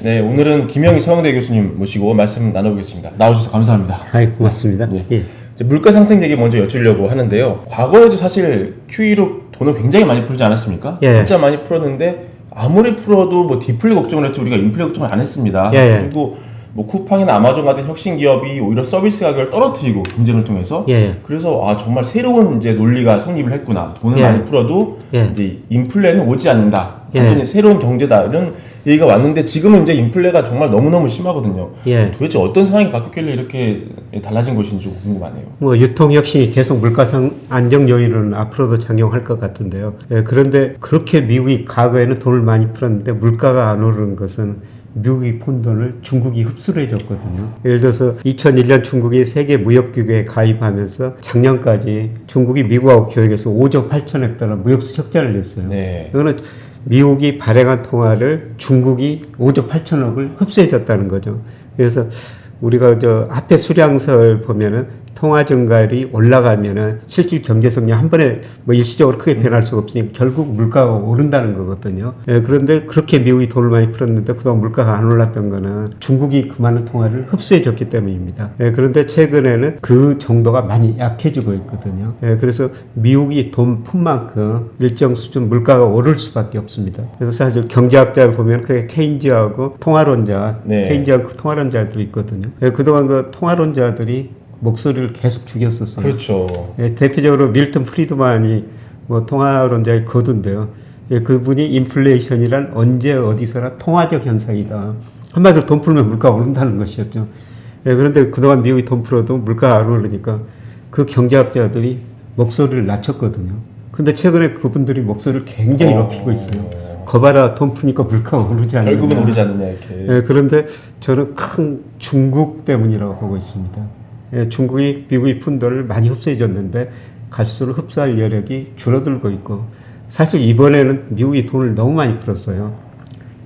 네, 오늘은 김영희 서영대 교수님 모시고 말씀 나눠보겠습니다. 나오셔서 감사합니다. 고맙습니다. 네. 예. 이제 물가 상승 얘기 먼저 여쭈려고 하는데요. 과거에도 사실 QE로 돈을 굉장히 많이 풀지 않았습니까? 예. 진짜 많이 풀었는데 아무리 풀어도 뭐 디플레 걱정을 했지 우리가 인플레 걱정을 안 했습니다. 예. 그리고 뭐 쿠팡이나 아마존 같은 혁신 기업이 오히려 서비스 가격을 떨어뜨리고 경쟁을 통해서 예. 그래서 아 정말 새로운 이제 논리가 성립을 했구나. 돈을 예. 많이 풀어도 예. 이제 인플레는 오지 않는다. 예. 완전히 새로운 경제다 이런 얘기가 왔는데 지금은 이제 인플레가 정말 너무너무 심하거든요. 예. 도대체 어떤 상황이 바뀌었길래 이렇게 달라진 것인지 좀 궁금하네요. 뭐 유통혁신이 계속 물가상 안정 요인은 앞으로도 작용할 것 같은데요. 예, 그런데 그렇게 미국이 과거에는 돈을 많이 풀었는데 물가가 안 오르는 것은 미국이 푼 돈을 중국이 흡수를 해줬거든요. 예를 들어서 2001년 중국이 세계 무역기구에 가입하면서 작년까지 중국이 미국하고 교역해서 5조 8천억 달러 무역수 적자를 냈어요. 네. 이거는 미국이 발행한 통화를 중국이 5조 8천억을 흡수해줬다는 거죠. 그래서 우리가 저 화폐 수량설 보면은 통화 증가율이 올라가면은 실질 경제 성장 한 번에 뭐 일시적으로 크게 변할 수가 없으니까 결국 물가가 오른다는 거거든요. 예, 그런데 그렇게 미국이 돈을 많이 풀었는데 그동안 물가가 안 올랐던 거는 중국이 그 많은 통화를 흡수해 줬기 때문입니다. 예, 그런데 최근에는 그 정도가 많이 약해지고 있거든요. 예, 그래서 미국이 돈 푼 만큼 일정 수준 물가가 오를 수밖에 없습니다. 그래서 사실 경제학자를 보면 그게 케인즈하고 통화론자, 네. 케인즈하고 통화론자들이 있거든요. 예, 그동안 그 통화론자들이 목소리를 계속 죽였었어요. 그렇죠. 예, 대표적으로 밀턴 프리드만이 뭐 통화론자의 거두인데요. 예, 그분이 인플레이션이란 언제 어디서나 통화적 현상이다. 한마디로 돈 풀면 물가가 오른다는 것이었죠. 예, 그런데 그동안 미국이 돈 풀어도 물가가 안 오르니까 그 경제학자들이 목소리를 낮췄거든요. 근데 최근에 그분들이 목소리를 굉장히 높이고 있어요. 거봐라 돈 푸니까 물가가 오르지 않느냐. 결국은 오르지 않느냐 이렇게. 예, 그런데 저는 큰 중국 때문이라고 보고 있습니다. 예, 중국이 미국이 푼 돈을 많이 흡수해줬는데 갈수록 흡수할 여력이 줄어들고 있고 사실 이번에는 미국이 돈을 너무 많이 풀었어요.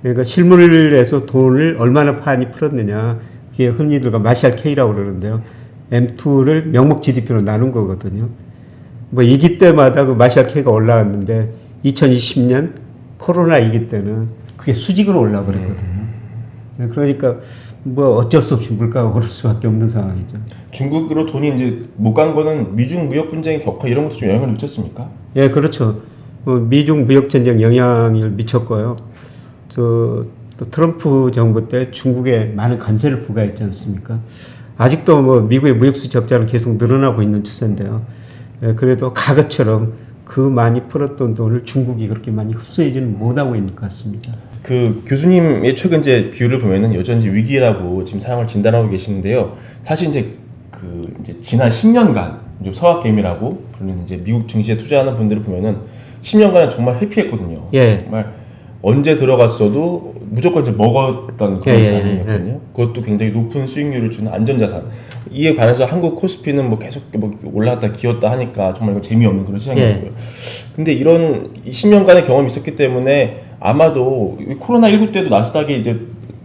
그러니까 실물에서 돈을 얼마나 많이 풀었느냐 그게 흔히들 마샬 K라고 그러는데요. M2를 명목 GDP로 나눈 거거든요. 뭐 이기 때마다 그 마샬 K가 올라왔는데 2020년 코로나 이기 때는 그게 수직으로 올라버렸거든요. 그러니까 뭐 어쩔 수 없이 물가가 오를 수밖에 없는 상황이죠. 중국으로 돈이 이제 못 간 거는 미중 무역 분쟁의 격화 이런 것도 좀 영향을 미쳤습니까? 예, 그렇죠. 미중 무역 전쟁 영향을 미쳤고요. 또 트럼프 정부 때 중국에 많은 관세를 부과했지 않습니까? 아직도 뭐 미국의 무역수 적자는 계속 늘어나고 있는 추세인데요. 예, 그래도 과거처럼 그 많이 풀었던 돈을 중국이 그렇게 많이 흡수하지는 못하고 있는 것 같습니다. 그 교수님의 최근 이제 비율을 보면은 여전히 위기라고 지금 상황을 진단하고 계시는데요. 사실 이제 그 이제 지난 10년간 이제 서학개미라고 부르는 이제 미국 증시에 투자하는 분들을 보면은 10년간은 정말 해피했거든요. 예. 정말 언제 들어갔어도 무조건 이제 먹었던 그런 자산이었거든요. 그것도 굉장히 높은 수익률을 주는 안전자산. 이에 반해서 한국 코스피는 뭐 계속 뭐 올라갔다 기었다 하니까 정말 이거 재미없는 그런 시장이었고요. 근데 이런 10년간의 경험이 있었기 때문에 아마도 코로나19 때도 나스닥이 이제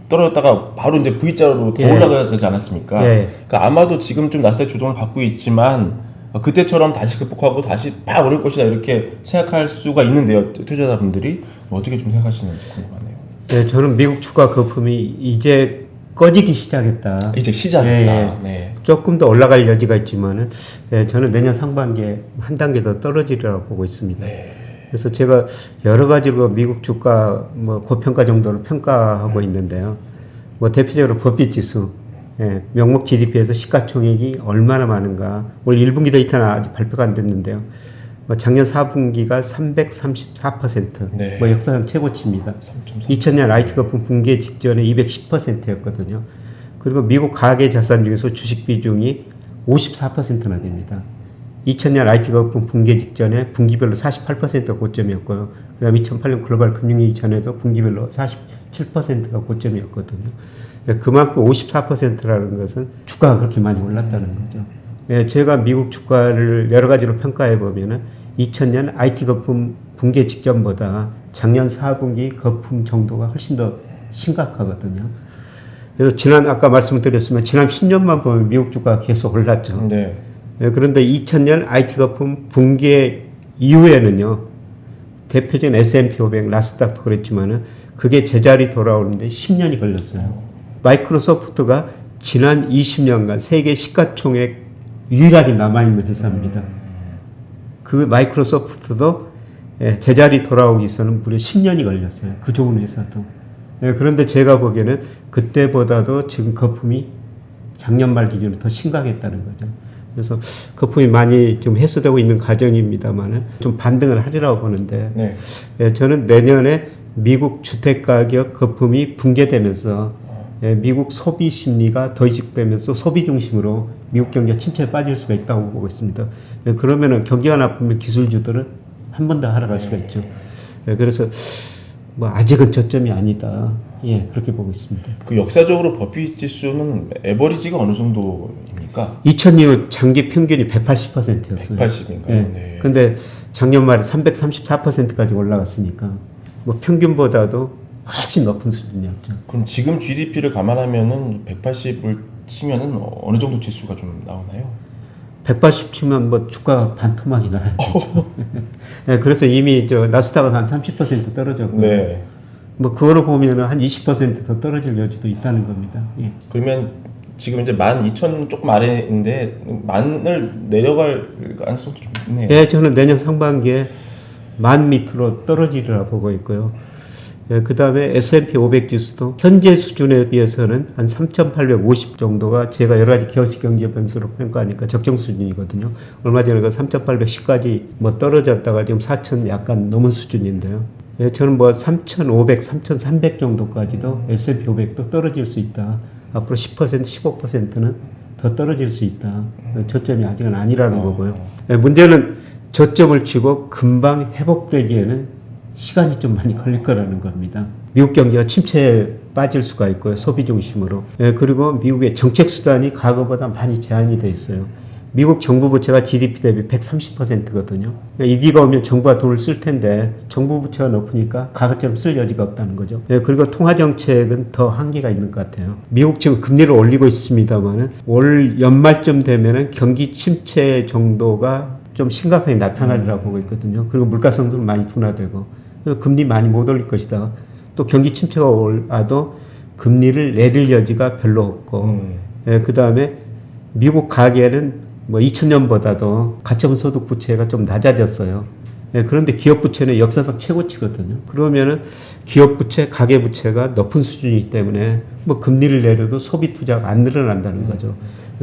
떨어졌다가 바로 이제 V자로 더 올라가야 되지 않았습니까? 그러니까 아마도 지금 좀 나스닥 조정을 받고 있지만 그때처럼 다시 극복하고 다시 팍 오를 것이다 이렇게 생각할 수가 있는데요. 투자자분들이 어떻게 좀 생각하시는지 궁금하네요. 네, 저는 미국 주가 거품이 이제 꺼지기 시작했다. 이제 시작했다. 네. 조금 더 올라갈 여지가 있지만은 저는 내년 상반기에 한 단계 더 떨어지리라고 보고 있습니다. 네. 그래서 제가 여러 가지로 미국 주가 뭐 고평가 정도를 평가하고 있는데요. 뭐 대표적으로 법빛 지수, 명목 GDP에서 시가총액이 얼마나 많은가. 올 1분기 데이터는 아직 발표가 안 됐는데요. 작년 4분기가 334%, 네. 뭐 역사상 최고치입니다. 2000년 IT 거품 붕괴 직전에 210%였거든요. 그리고 미국 가계 자산 중에서 주식 비중이 54%나 됩니다. 2000년 IT 거품 붕괴 직전에 분기별로 48%가 고점이었고요. 그 다음 2008년 글로벌 금융위기 전에도 분기별로 47%가 고점이었거든요. 그만큼 54%라는 것은 주가가 그렇게 많이 올랐다는 거죠. 제가 미국 주가를 여러 가지로 평가해 보면은 2000년 IT 거품 붕괴 직전보다 작년 4분기 거품 정도가 훨씬 더 심각하거든요. 그래서 아까 말씀드렸으면 지난 10년만 보면 미국 주가가 계속 올랐죠. 네. 그런데 2000년 IT 거품 붕괴 이후에는요, 대표적인 S&P 500, 나스닥도 그랬지만은 그게 제자리 돌아오는데 10년이 걸렸어요. 마이크로소프트가 지난 20년간 세계 시가총액 유일하게 남아있는 회사입니다. 그 마이크로소프트도 제자리 돌아오기 위해서는 무려 10년이 걸렸어요. 그 좋은 회사도. 그런데 제가 보기에는 그때보다도 지금 거품이 작년 말 기준으로 더 심각했다는 거죠. 그래서 거품이 많이 좀 해소되고 있는 과정입니다만은 좀 반등을 하리라고 보는데, 네. 저는 내년에 미국 주택가격 거품이 붕괴되면서 미국 소비 심리가 더 이식되면서 소비 중심으로 미국 경기가 침체에 빠질 수가 있다고 보고 있습니다. 그러면은 경기가 나쁘면 기술주들은 한 번 더 하락할 수가 있죠. 그래서 뭐 아직은 저점이 아니다. 예, 그렇게 보고 있습니다. 그 역사적으로 버핏 지수는 에버리지가 어느 정도입니까? 2000 이후 장기 평균이 180%였어요. 180인가요? 예. 네. 근데 작년 말에 334%까지 올라갔으니까 뭐 평균보다도 훨씬 높은 수준이었죠. 그럼 지금 GDP를 감안하면은 180을 치면은 어느 정도 지수가 좀 나오나요? 180 치면 뭐 주가가 반토막이 나요. 네, 그래서 이미 저 나스닥은 한 30% 떨어졌고, 네. 뭐 그거로 보면은 한 20%더 떨어질 여지도 있다는 겁니다. 예. 그러면 지금 이제 12,000 조금 아래인데 만을 내려갈 가능성도 좀 있네요. 예, 저는 내년 상반기에 10,000 밑으로 떨어지리라 보고 있고요. 예, 그 다음에 S&P 500 지수도 현재 수준에 비해서는 한 3,850 정도가 제가 여러 가지 기업식 경제 변수로 평가하니까 적정 수준이거든요. 얼마 전에 그 3,810까지 뭐 떨어졌다가 지금 4,000 약간 넘은 수준인데요. 예, 저는 뭐 3,500, 3,300 정도까지도 S&P 500도 떨어질 수 있다. 앞으로 10%, 15%는 더 떨어질 수 있다. 저점이 아직은 아니라는 거고요. 예, 문제는 저점을 치고 금방 회복되기에는 시간이 좀 많이 걸릴 거라는 겁니다. 미국 경기가 침체에 빠질 수가 있고요. 소비 중심으로. 예, 그리고 미국의 정책 수단이 과거보다 많이 제한이 돼 있어요. 미국 정부 부채가 GDP 대비 130%거든요. 이 기가 오면 정부가 돈을 쓸 텐데 정부 부채가 높으니까 과거처럼 쓸 여지가 없다는 거죠. 예, 그리고 통화 정책은 더 한계가 있는 것 같아요. 미국 지금 금리를 올리고 있습니다만은 올 연말쯤 되면은 경기 침체 정도가 좀 심각하게 나타나리라고 보고 있거든요. 그리고 물가 상승은 많이 둔화되고 금리 많이 못 올릴 것이다. 또 경기 침체가 와도 금리를 내릴 여지가 별로 없고, 예, 그 다음에 미국 가계는 뭐 2000년보다도 가처분 소득 부채가 좀 낮아졌어요. 예, 그런데 기업 부채는 역사상 최고치거든요. 그러면은 기업 부채, 가계 부채가 높은 수준이기 때문에 뭐 금리를 내려도 소비 투자가 안 늘어난다는 거죠.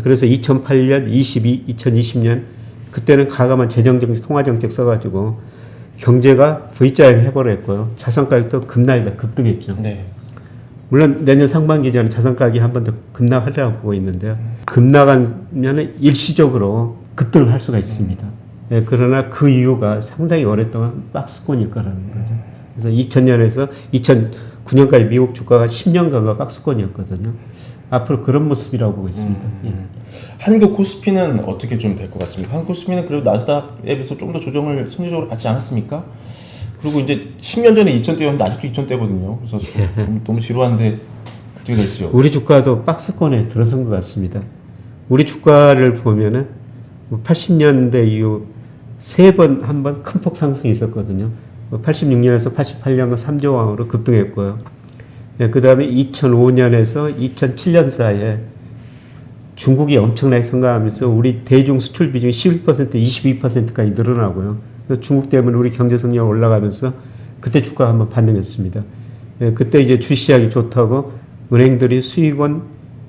그래서 2008년, 2020년 그때는 가감한 재정정책, 통화정책 써가지고 경제가 V자를 해버렸고요. 자산 가격도 급락이다 급등했죠. 네. 물론 내년 상반기 전에 자산 가격이 한 번 더 급락하리라고 보고 있는데요. 급락하면 일시적으로 급등을 할 수가 있습니다. 예, 그러나 그 이유가 상당히 오랫동안 박스권일 거라는 거죠. 그래서 2000년에서 2009년까지 미국 주가가 10년간가 박스권이었거든요. 앞으로 그런 모습이라고 보고 있습니다. 예. 한국 코스피는 어떻게 좀 될 것 같습니까? 한국 코스피는 그래도 나스닥에 비해서 좀 더 조정을 선제적으로 받지 않았습니까? 그리고 이제 10년 전에 2000대였는데 아직도 2000대거든요. 그래서 너무 지루한데 어떻게 될지요? 우리 주가도 박스권에 들어선 것 같습니다. 우리 주가를 보면은 80년대 이후 한 번 큰 폭 상승이 있었거든요. 86년에서 88년간 3조 원으로 급등했고요. 네, 그 다음에 2005년에서 2007년 사이에 중국이 엄청나게 성장하면서 우리 대중 수출 비중이 11%, 22%까지 늘어나고요. 중국 때문에 우리 경제 성장이 올라가면서 그때 주가가 한번 반등했습니다. 예, 그때 이제 주시장이 좋다고 은행들이 수익원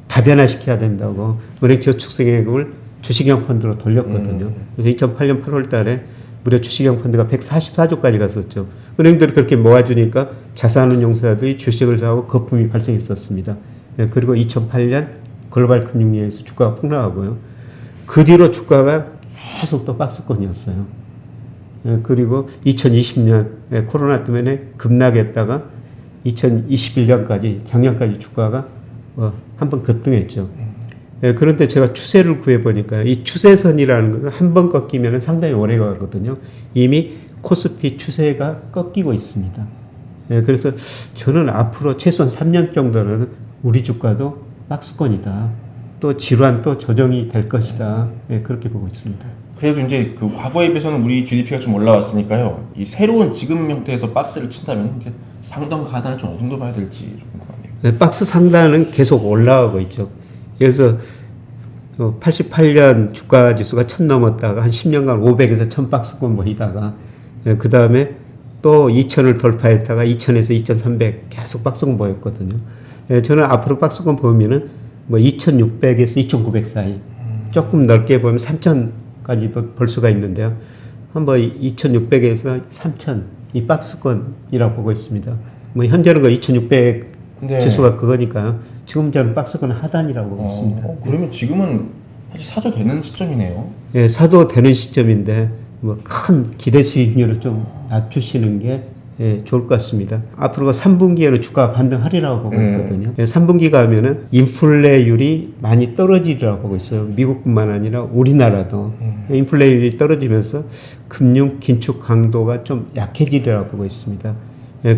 다변화시켜야 된다고 은행 저축세금을 주식형 펀드로 돌렸거든요. 그래서 2008년 8월 달에 무려 주식형 펀드가 144조까지 갔었죠. 은행들이 그렇게 모아주니까 자산운용사들이 주식을 사고 거품이 발생했었습니다. 예, 그리고 2008년 글로벌 금융위기에서 주가가 폭락하고요. 그 뒤로 주가가 계속 또 박스권이었어요. 예, 그리고 2020년 코로나 때문에 급락했다가 2021년까지 작년까지 주가가 한번 급등했죠. 예, 그런데 제가 추세를 구해보니까 이 추세선이라는 것은 한 번 꺾이면 상당히 오래 가거든요. 이미 코스피 추세가 꺾이고 있습니다. 예, 그래서 저는 앞으로 최소한 3년 정도는 우리 주가도 박스권이다. 또 질환 또 조정이 될 것이다. 예, 그렇게 보고 있습니다. 그래도 이제 그 과거에 비해서는 우리 GDP가 좀 올라왔으니까요. 이 새로운 지금 형태에서 박스를 친다면 이제 상단 하단을 좀 어느 정도 봐야 될지 좀 궁금하네요. 네, 박스 상단은 계속 올라가고 있죠. 그래서 88년 주가 지수가 1000 넘었다가 한 10년간 500에서 1000박스권 모이다가 그 다음에 또 2000을 돌파했다가 2000에서 2300 계속 박스권 모였거든요. 저는 앞으로 박스권 보면은 뭐 2600에서 2900 사이 조금 넓게 보면 3000까지도 볼 수가 있는데요. 한번 2600에서 3000 이 박스권이라고 보고 있습니다. 뭐 현재는 그 2600 네. 지수가 그거니까요. 지금 저는 박스권 하단이라고 보고 있습니다. 그러면 지금은 사실 사도 되는 시점이네요. 예, 사도 되는 시점인데 뭐 큰 기대 수익률을 좀 낮추시는 게 좋을 것 같습니다. 앞으로 3분기에는 주가가 반등하리라고 보고 있거든요. 3분기 가면은 인플레율이 많이 떨어지리라고 보고 있어요. 미국뿐만 아니라 우리나라도 인플레율이 떨어지면서 금융 긴축 강도가 좀 약해지리라고 보고 있습니다.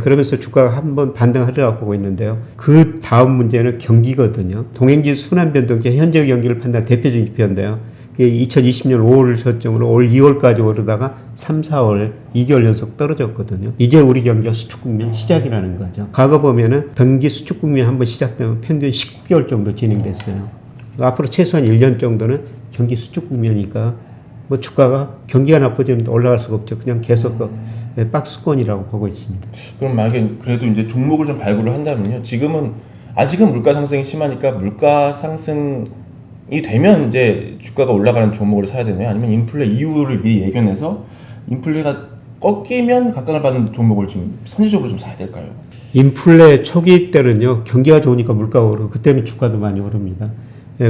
그러면서 주가가 한번 반등하리라고 보고 있는데요. 그 다음 문제는 경기거든요. 동행지수 순환변동제 현재 경기를 판단한 대표적인 지표인데요. 2020년 5월 저점으로 올 2월까지 오르다가 3, 4월 2개월 연속 떨어졌거든요. 이제 우리 경기가 수축 국면 시작이라는 거죠. 과거 보면은 경기 수축 국면 한번 시작되면 평균 19개월 정도 진행됐어요. 앞으로 최소한 1년 정도는 경기 수축 국면이니까 뭐 주가가 경기가 나빠지는데 올라갈 수가 없죠. 그냥 계속 박스권이라고 보고 있습니다. 그럼 만약에 그래도 이제 종목을 좀 발굴을 한다면요. 아직은 물가 상승이 심하니까 물가 상승이 되면 이제 주가가 올라가는 종목을 사야 되나요? 아니면 인플레 이후를 미리 예견해서 인플레가 꺾이면 각광을 받는 종목을 좀 선제적으로 좀 사야 될까요? 인플레 초기 때는요, 경기가 좋으니까 물가가 오르고 그때는 주가도 많이 오릅니다.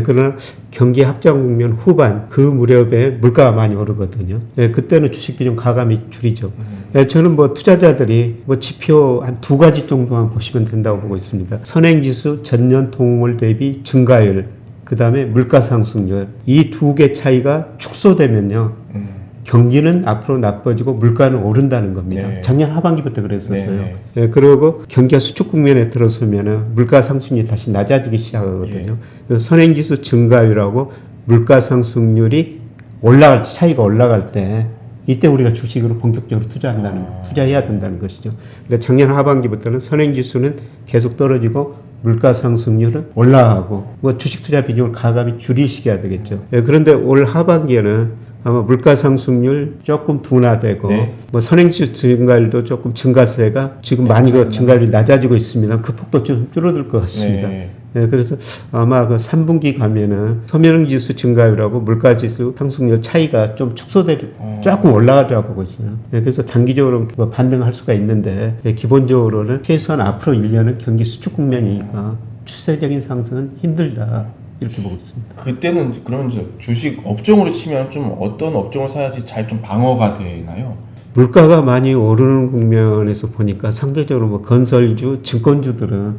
그러나 경기 확장 국면 후반 그 무렵에 물가가 많이 오르거든요. 그때는 주식 비중 가감이 줄이죠. 저는 뭐 투자자들이 뭐 지표 한 두 가지 정도만 보시면 된다고 보고 있습니다. 선행지수 전년 동월 대비 증가율, 그 다음에 물가 상승률, 이 두 개 차이가 축소되면요, 경기는 앞으로 나빠지고 물가는 오른다는 겁니다. 네. 작년 하반기부터 그랬었어요. 네, 네. 그리고 경기가 수축 국면에 들어서면 물가 상승률이 다시 낮아지기 시작하거든요. 그래서 선행지수 증가율하고 물가 상승률이 차이가 올라갈 때 이때 우리가 주식으로 본격적으로 투자해야 된다는 것이죠. 그러니까 작년 하반기부터는 선행지수는 계속 떨어지고 물가 상승률은 올라가고 뭐 주식 투자 비중을 가감히 줄이시켜야 되겠죠. 그런데 올 하반기에는 아마 물가 상승률 조금 둔화되고 뭐 선행지수 증가율도 조금 증가세가 지금 많이 그 증가율이 낮아지고 있습니다. 그 폭도 좀 줄어들 것 같습니다. 그래서 아마 그 3분기 가면은 선행지수 증가율하고 물가지수 상승률 차이가 좀 조금 올라가리라고 보고 있어요. 그래서 단기적으로 뭐 반등할 수가 있는데 기본적으로는 최소한 앞으로 1년은 경기 수축 국면이니까 추세적인 상승은 힘들다. 이렇게 보고 있습니다. 그때는 그러면 주식 업종으로 치면 좀 어떤 업종을 사야지 잘 좀 방어가 되나요? 물가가 많이 오르는 국면에서 보니까 상대적으로 뭐 건설주, 증권주들은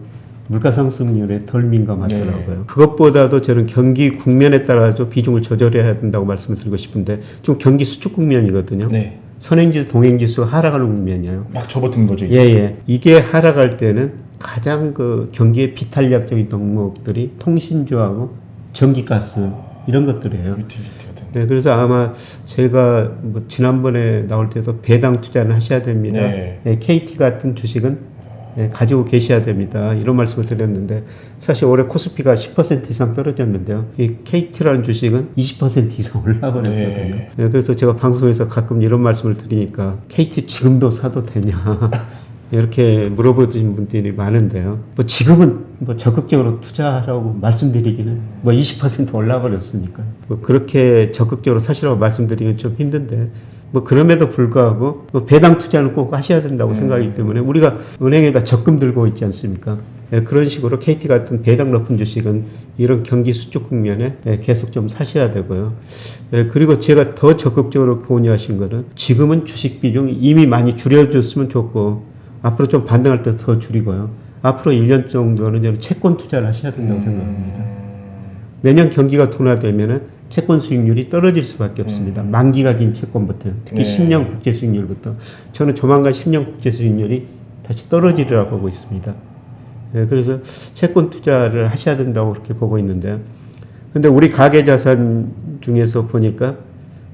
물가 상승률에 덜 민감하더라고요. 그것보다도 저는 경기 국면에 따라 좀 비중을 조절해야 된다고 말씀을 드리고 싶은데 좀 경기 수축 국면이거든요. 선행지수, 동행지수가 하락하는 국면이에요. 막 접어든 거죠. 이제. 이게 하락할 때는 가장 그 경기에 비탄력적인 종목들이 통신주하고 전기가스 이런 것들이에요. 네, 그래서 아마 제가 뭐 지난번에 나올 때도 배당 투자는 하셔야 됩니다. KT 같은 주식은 가지고 계셔야 됩니다. 이런 말씀을 드렸는데 사실 올해 코스피가 10% 이상 떨어졌는데요. 이 KT라는 주식은 20% 이상 올라버렸거든요. 그래서 제가 방송에서 가끔 이런 말씀을 드리니까 KT 지금도 사도 되냐. 이렇게 물어보신 분들이 많은데요. 뭐 지금은 뭐 적극적으로 투자하라고 말씀드리기는 뭐 20% 올라버렸으니까 뭐 그렇게 적극적으로 사시라고 말씀드리기는 좀 힘든데 뭐 그럼에도 불구하고 뭐 배당 투자는 꼭 하셔야 된다고 생각하기 때문에 우리가 은행에다 적금 들고 있지 않습니까? 그런 식으로 KT 같은 배당 높은 주식은 이런 경기 수축 국면에 계속 좀 사셔야 되고요. 그리고 제가 더 적극적으로 권유하신 거는 지금은 주식 비중이 이미 많이 줄여줬으면 좋고 앞으로 좀 반등할 때 더 줄이고요. 앞으로 1년 정도는 저는 채권 투자를 하셔야 된다고 생각합니다. 내년 경기가 둔화되면은 채권 수익률이 떨어질 수밖에 없습니다. 만기가 긴 채권부터, 특히 10년 국제 수익률부터. 저는 조만간 10년 국제 수익률이 다시 떨어지리라고 보고 있습니다. 그래서 채권 투자를 하셔야 된다고 그렇게 보고 있는데요. 근데 우리 가계 자산 중에서 보니까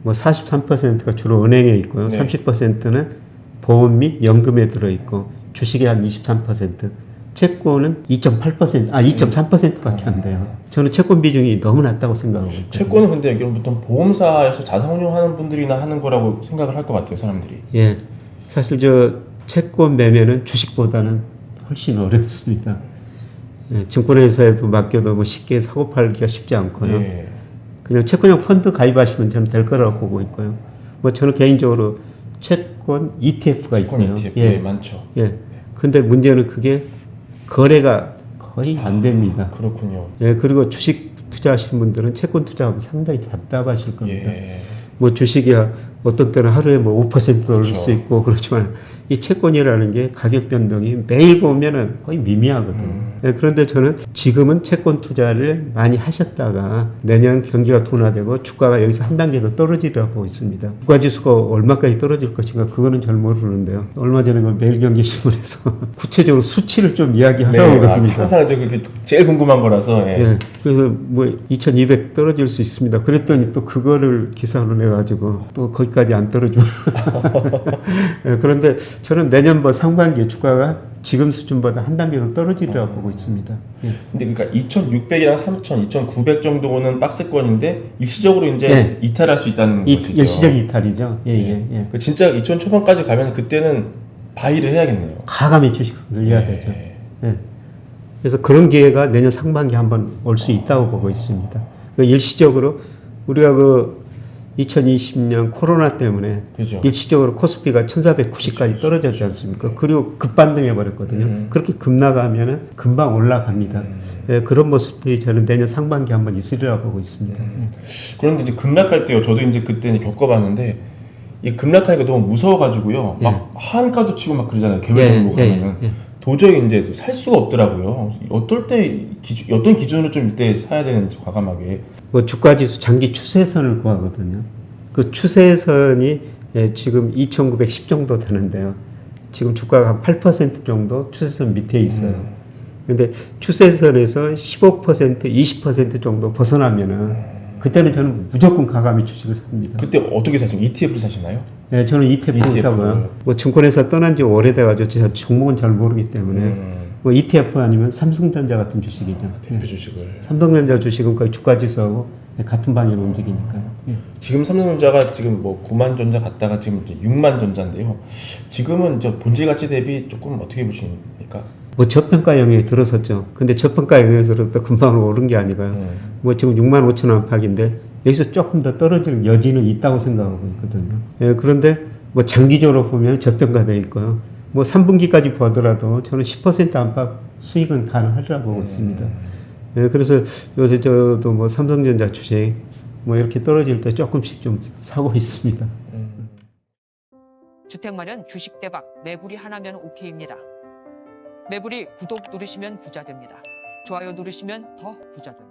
뭐 43%가 주로 은행에 있고요. 30%는 보험 및 연금에 들어있고 주식이 한 23%, 채권은 2.3%밖에 안 돼요. 저는 채권 비중이 너무 낮다고 생각하고 있거든요. 채권은 근데 이게 보통 보험사에서 자산운용하는 분들이나 하는 거라고 생각을 할 것 같아요, 사람들이. 예, 사실 저 채권 매매는 주식보다는 훨씬 어렵습니다. 예, 증권회사에도 맡겨도 뭐 쉽게 사고 팔기가 쉽지 않고요. 예. 그냥 채권형 펀드 가입하시면 저는 될 거라고 보고 있고요. 뭐 저는 개인적으로 채권 ETF가 채권 있어요. ETF 예, 많죠. 예. 근데 문제는 그게 거래가 거의 안 됩니다. 그렇군요. 예, 그리고 주식 투자하시는 분들은 채권 투자하면 상당히 답답하실 겁니다. 예. 뭐 주식이 어떤 때는 하루에 뭐 5% 오를 그렇죠. 수 있고 그렇지만 이 채권이라는 게 가격 변동이 매일 보면은 거의 미미하거든요. 예, 그런데 저는 지금은 채권 투자를 많이 하셨다가 내년 경기가 둔화되고 주가가 여기서 한 단계 더 떨어지리라고 보고 있습니다. 주가 지수가 얼마까지 떨어질 것인가 그거는 잘 모르는데요. 얼마 전에 그 매일경제신문에서 구체적으로 수치를 좀 이야기하라고 합니다. 항상 저 그게 제일 궁금한 거라서. 예. 예, 그래서 뭐 2200 떨어질 수 있습니다. 그랬더니 또 그거를 기사로 내가지고 또 거기까지 안 떨어지고. 예, 그런데 저는 내년 뭐 상반기에 주가가 지금 수준보다 한 단계 더 떨어지리라고 보고 있습니다. 예. 근데 그러니까 2,600이랑 3,000, 2,900 정도는 박스권인데 일시적으로 이제 예. 이탈할 수 있다는 것이죠. 일시적 이탈이죠. 예, 예, 예. 그 진짜 2,000 초반까지 가면 그때는 바이를 해야겠네요. 가감히 주식 늘려야 예. 되죠. 예. 그래서 그런 기회가 내년 상반기 한번 올 수 있다고 보고 있습니다. 그 일시적으로 우리가 그 2020년 코로나 때문에 그죠. 일시적으로 코스피가 1490까지 떨어졌지 않습니까? 그리고 급반등해 버렸거든요. 그렇게 급나가면은 금방 올라갑니다. 예, 그런 모습들이 저는 내년 상반기 한번 있으리라고 보고 있습니다. 그런데 이제 급락할 때요. 저도 이제 그때 이제 겪어봤는데 이 급락하니까 너무 무서워가지고요. 막 한가도 치고 막 그러잖아요. 개별 정보 가면은 도저히 이제 살 수가 없더라고요. 어떨 때 어떤 기준으로 좀 이때 사야 되는지 과감하게. 뭐 주가지수 장기 추세선을 구하거든요. 그 추세선이 지금 2,910 정도 되는데요. 지금 주가가 한 8% 정도 추세선 밑에 있어요. 근데 추세선에서 15%, 20% 정도 벗어나면은 그때는 저는 무조건 가감히 주식을 삽니다. 그때 어떻게 사시나요? ETF를 사시나요? 네, 저는 ETF 사고요. 뭐 증권회사 떠난 지 오래돼가지고 제가 종목은 잘 모르기 때문에 뭐 ETF 아니면 삼성전자 같은 주식이죠. 대표 주식을. 삼성전자 주식은 거의 주가지수하고 같은 방향으로 움직이니까요. 예. 지금 삼성전자가 지금 뭐 9만 전자 갔다가 지금 이제 6만 전자인데요. 지금은 이제 본질 가치 대비 조금 어떻게 보십니까? 뭐 저평가 영역에 들어섰죠. 근데 저평가 영역에서 또 금방 오른 게 아니고요. 뭐 지금 6만 5천 안팎인데 여기서 조금 더 떨어질 여지는 있다고 생각하고 있거든요. 예, 그런데 뭐 장기적으로 보면 저평가되어 있고요. 뭐 3분기까지 보더라도 저는 10% 안팎 수익은 가능하리라고 보고 있습니다. 예, 그래서 요새 저도 뭐 삼성전자 주식 뭐 이렇게 떨어질 때 조금씩 좀 사고 있습니다. 주택 마련 주식 대박 매불이 하나면 오케이입니다. 매불이 구독 누르시면 부자 됩니다. 좋아요 누르시면 더 부자 됩니다.